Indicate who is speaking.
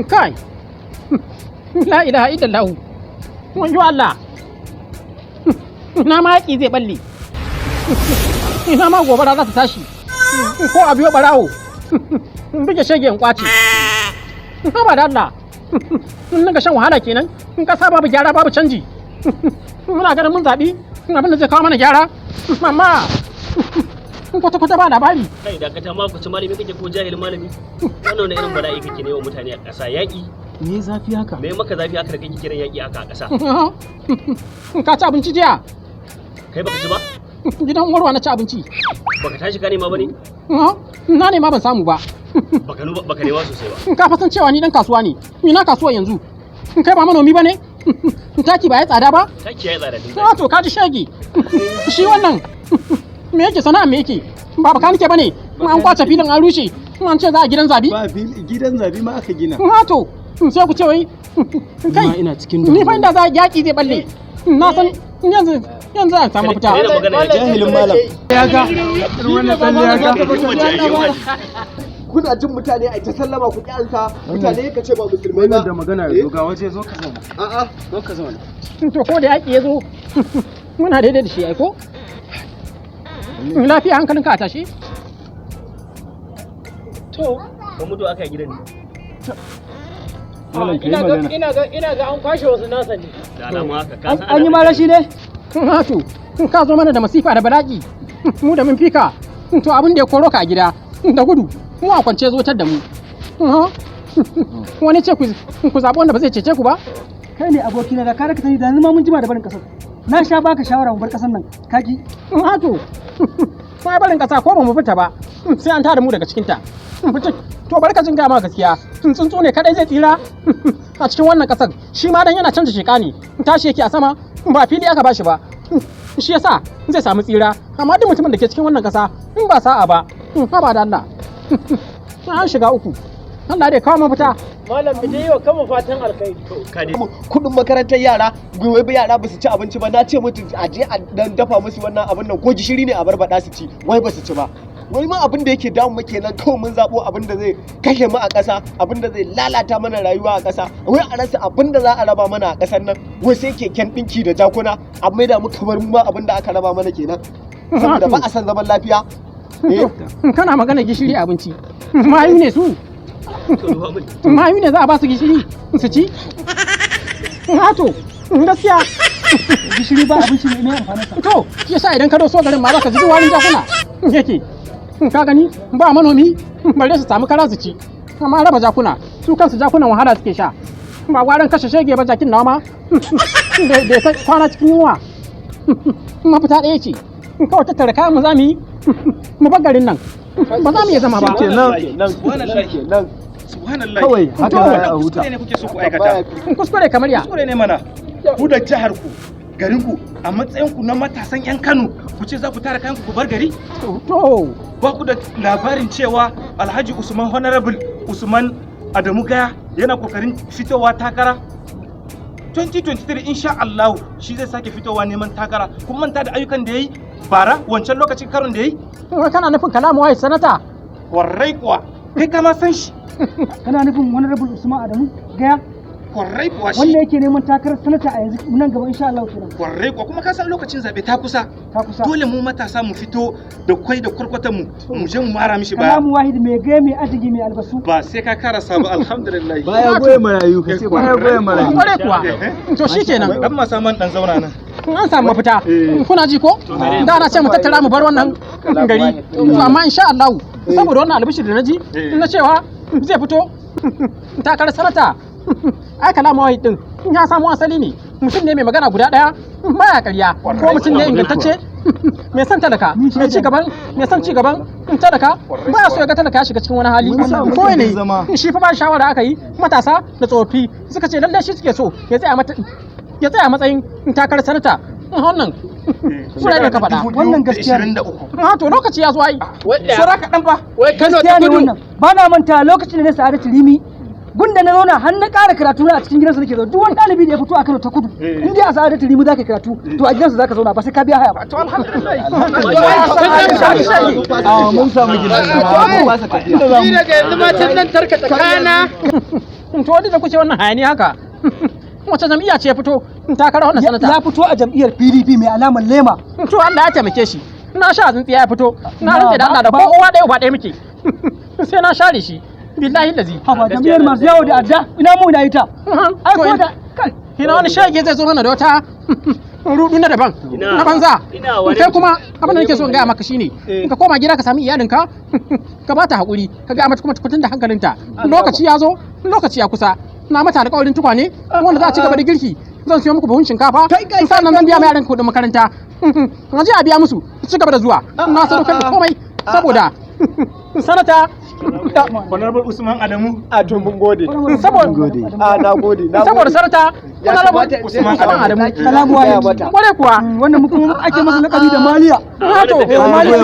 Speaker 1: kai la ilaha illallah wajo Allah ina ma yaki zai balle ina ma gobara za ta tashi ko a biyo barawo bige shege in kwace ba da Allah in ga shan wahala kenan in kasa babu gyara babu canji muna ganin mun zabi abin da zai kawo mana gyara amma kwata-kwata ba labari.
Speaker 2: Kai da ka ta makuci malami kake ko jahilin malami? Wannan wani irin bala'i kake ne wa mutane a ƙasa yaƙi?
Speaker 1: Me zafi haka?
Speaker 2: Me maka zafi haka da kake kiran yaƙi haka a ƙasa?
Speaker 1: Ka ci abinci jiya?
Speaker 2: Kai baka ci ba?
Speaker 1: Gidan warwa na ci abinci.
Speaker 2: Baka tashi ka nema ba ne?
Speaker 1: Na nema ban samu ba.
Speaker 2: Baka nema sosai ba.
Speaker 1: Ka fa san cewa ni dan kasuwa ne. Ni na kasuwa yanzu. Kai ba manomi ba ne? Taki ba ya tsada ba?
Speaker 2: Taki ya tsada din.
Speaker 1: To ka ji shege. Shi wannan me yake sana'a me yake ba baka nike bane an kwace filin an rushe an ce za a gidan zabi
Speaker 3: ba gidan zabi ma aka gina
Speaker 1: to sai ku ce wai kai
Speaker 3: ina cikin
Speaker 1: ni fa inda za yaki zai balle na san yanzu an samu fita
Speaker 3: jahilin malam ya ga wannan tsalle ya ga
Speaker 4: kuna jin mutane a ta sallama ku kyansa mutane ka ce ba musulmai ba
Speaker 3: da magana ya zo ga waje zo ka zauna
Speaker 4: a'a
Speaker 3: zo ka zauna
Speaker 1: to ko da yaki ya zo muna daidai da shi ai ko lafiya hankalinka a tashi?
Speaker 2: To, ba mutu aka yi gidan ne.
Speaker 1: Ina ga an kwashe wasu nasa ne.
Speaker 2: Da alama haka ka san
Speaker 1: an yi marashi ne? Hatu, ka zo mana da masifa da bala'i. Mu da mun fika. To abin da ya koro ka a gida da gudu. Mu a kwance zotar da mu. Wani ce ku zaɓi wanda ba zai cece ku ba?
Speaker 5: Kai ne abokina da ka raka tani da ma mun jima da barin kasar. Na sha baka shawara mu bar kasar nan. Kaji?
Speaker 1: Hatu. Kuma barin kasa ko ba mu fita ba. Sai an tada mu daga cikin ta. To barka jin gama gaskiya. Tsuntsu ne kadai zai tsira a cikin wannan kasar. Shi ma dan yana canza sheka ne. Tashi yake a sama ba fili aka bashi ba. Shi yasa zai samu tsira. Amma duk mutumin da ke cikin wannan kasa in ba sa'a ba. Ba da Allah. An shiga uku. Allah dai kawo mafita.
Speaker 5: Malam bi dai wa kama fatan alkhairi.
Speaker 4: Kudin makarantar yara gobe ba yara ba su ci abinci ba na ce mutu a je a dan dafa musu wannan abin nan ko gishiri ne a barbada su ci wai ba su ci ba. Wai ma abin da yake damu mu kenan kawai mun zabo abin da zai kashe mu a ƙasa abin da zai lalata mana rayuwa a ƙasa wai a rasa abin da za a raba mana a ƙasar nan wai sai keken ɗinki da jakuna a maida mu kamar mu ma abin da aka raba mana kenan saboda ba a san zaman lafiya.
Speaker 1: Kana magana gishiri abinci mayu ne su mayu ne za a ba su gishiri su ci hato gaskiya
Speaker 5: Gishiri ba abinci ne mai amfani sa.
Speaker 1: to shi yasa idan ka doso garin ma za ka ji warin jakuna yake ka gani ba manomi bare su samu kara su ci amma raba jakuna su kansu jakunan wahala suke sha ba gwaran kashe shege ba jakin nawa ma da ta kwana cikin yunwa mafita ɗaya ce kawai tattara kayan mu za mu yi mu bar garin nan ba za mu iya zama ba
Speaker 3: subhanallah kawai haka za a huta
Speaker 2: ne kuke so ku aikata
Speaker 1: kuskure kamar ya
Speaker 2: kuskure ne mana ku da jihar ku garin ku a matsayin ku na matasan yan Kano ku ce za ku tara kayan ku bar gari
Speaker 1: to
Speaker 2: ba ku da labarin cewa Alhaji Usman Honorable Usman Adamu Gaya yana kokarin fitowa takara 2023 insha Allah shi zai sake fitowa neman takara kun manta da ayyukan da yayi bara wancan lokacin karon da yayi
Speaker 1: kana nufin kalamu wai sanata
Speaker 2: warrai kuwa kai kama san shi
Speaker 5: Kana nufin Honorable Usman Adamu Gaya
Speaker 2: warrai kuwa shi
Speaker 5: wanda yake neman takarar sanata a yanzu nan gaba insha Allah kenan.
Speaker 2: warrai kuwa kuma ka san lokacin zabe ta kusa dole mu matasa mu fito da kwai da kwarkwatan mu je mu mara mishi baya
Speaker 5: Kalamu wahid mai gaya mai adigi mai albasu.
Speaker 2: ba sai ka karasa ba alhamdulillah
Speaker 3: baya goye marayu ka ce baya goye marayu
Speaker 1: kware kuwa to shikenan
Speaker 2: dan masa man dan zauna nan
Speaker 1: an samu mafita kuna ji ko da na ce mu tattara mu bar wannan gari to amma insha Allah saboda wannan albishir da naji na cewa zai fito takarar sanata ai kalamu wahid din ya samu asali ne mutum ne mai magana guda daya baya ƙarya ko mutum ne ingantacce mai san talaka mai ci gaban mai san ci gaban talaka baya so ya ga talaka ya shiga cikin wani hali ko ne shi fa ba shawara aka yi matasa da tsofaffi suka ce lalle shi suke so ya tsaya matsayin takarar sanata wannan sura da ka faɗa
Speaker 5: Wannan gaskiya ne.
Speaker 1: to lokaci ya zo ai sura kaɗan fa
Speaker 5: Gaskiya ne wannan. Ba na manta lokacin da na Sa'adatu Rimi gunda na zauna har na ƙara karatu na a cikin gidansa nake zaune duk wani ɗalibi da ya fito a Kano ta kudu in dai a Sa'adatu Rimi zaka karatu to a gidansa zaka zauna ba sai ka biya haya ba.
Speaker 1: to alhamdulillah
Speaker 3: mun samu gidan ba sa tafiya
Speaker 1: ni daga yanzu ma can nan tarkata kana to wani da kuke wannan hayani haka wace jam'iyya ce ya fito takara wannan sanata
Speaker 5: ya fito a jam'iyyar PDP mai alamar lema
Speaker 1: to Allah ya taimake shi na sha tsintsiya ya fito na rike da Allah da kowa ɗaya ba ɗaya muke sai na share shi billahi lazi
Speaker 5: ba jam'iyyar masu yawo da adda ina mu ina ita ai ko da
Speaker 1: ina wani shege zai zo mana da wata rudu na daban na banza kai kuma abin da nake so in gaya maka shine in ka koma gida ka sami iyalinka ka ba ta haƙuri ka ga mata kuma tukutun da hankalinta lokaci ya zo lokaci ya kusa na mata alƙawarin tukwane wanda za a ci gaba da girki zan siyo muku buhun shinkafa sannan zan biya ma yaran kuɗin makaranta na je a biya musu su ci gaba da zuwa na sadaukar da komai saboda sanata
Speaker 2: Honorable Usman Adamu
Speaker 4: a to mun gode
Speaker 1: saboda
Speaker 4: na gode
Speaker 1: saboda sanata Honorable Usman Adamu
Speaker 5: kalamu waye
Speaker 1: kware kuwa
Speaker 5: wannan mutum ake masa lakabi da maliya
Speaker 1: to maliya